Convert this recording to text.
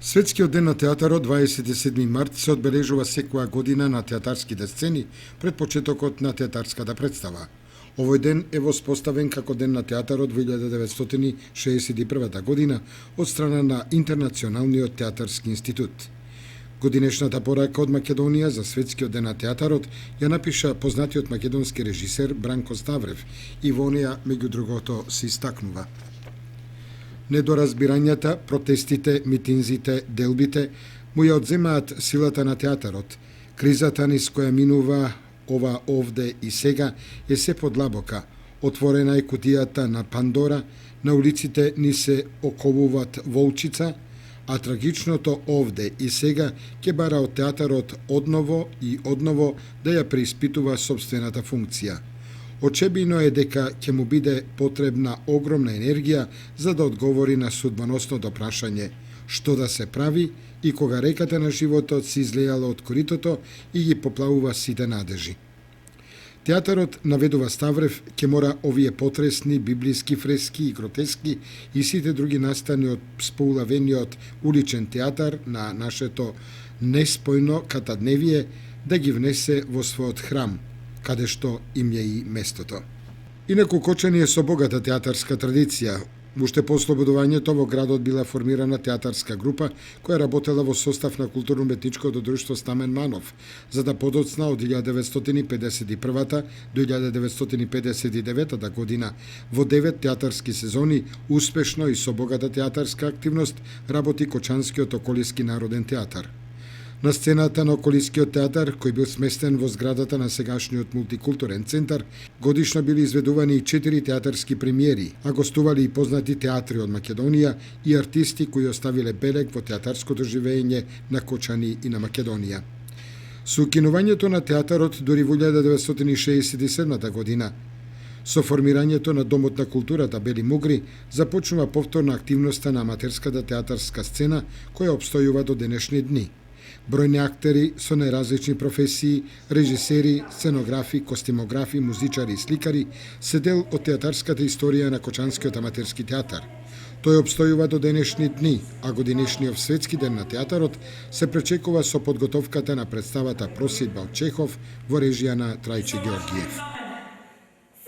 Светскиот ден на театарот 27 март се одбележува секоја година на театарските сцени пред почетокот на театарската представа. Овој ден е воспоставен како ден на театарот во 1961 година од страна на Интернационалниот театарски институт. Годинешната порака од Македонија за Светскиот ден на театарот ја напиша познатиот македонски режисер Бранко Ставрев и во неја, меѓу другото, се истакнува: недоразбирањата, протестите, митинзите, делбите му ја одземаат силата на театарот. Кризата низ која минува ова овде и сега е се подлабока. Отворена е кутијата на Пандора, на улиците ни се оковуваат волчица, а трагичното овде и сега ќе бара од театарот одново и одново да ја преиспитува собствената функција. Очебино е дека ќе му биде потребна огромна енергија за да одговори на судбоносното прашање што да се прави и кога реката на животот се излејала од коритото и ги поплавува сите надежи. Театарот, наведува Ставрев, ќе мора овие потресни библиски фрески и гротески и сите други настани од споулавениот уличен театар на нашето неспојно катадневие да ги внесе во својот храм, каде што им е и местото. Инаку Кочани е со богата театарска традиција. Уште по ослободувањето во градот била формирана театарска група која работела во состав на културно-уметничкото друштво Стамен Манов, за да подоцна од 1951 до 1959 година во 9 театарски сезони успешно и со богата театарска активност работи Кочанскиот околиски народен театар. На сцената на околискиот театар, кој бил сместен во зградата на сегашниот мултикултурен центар, годишно били изведувани и 4 театарски премиери, а гостували и познати театри од Македонија и артисти кои оставиле белег во театарското живење на Кочани и на Македонија. Со укинувањето на театарот дури во 1967 година, со формирањето на Домот на културата Бели Мугри, започнува повторна активноста на аматерската театарска сцена која обстојува до денешни дни. Бројни актери со најразлични професии, режисери, сценографи, костимографи, музичари и сликари се дел од театарската историја на Кочанскиот аматерски театар. Тој обстојува до денешни дни, а годинешниот Светски ден на театарот се пречекува со подготовката на представата Просидба од Чехов во режија на Трајче Георгиев.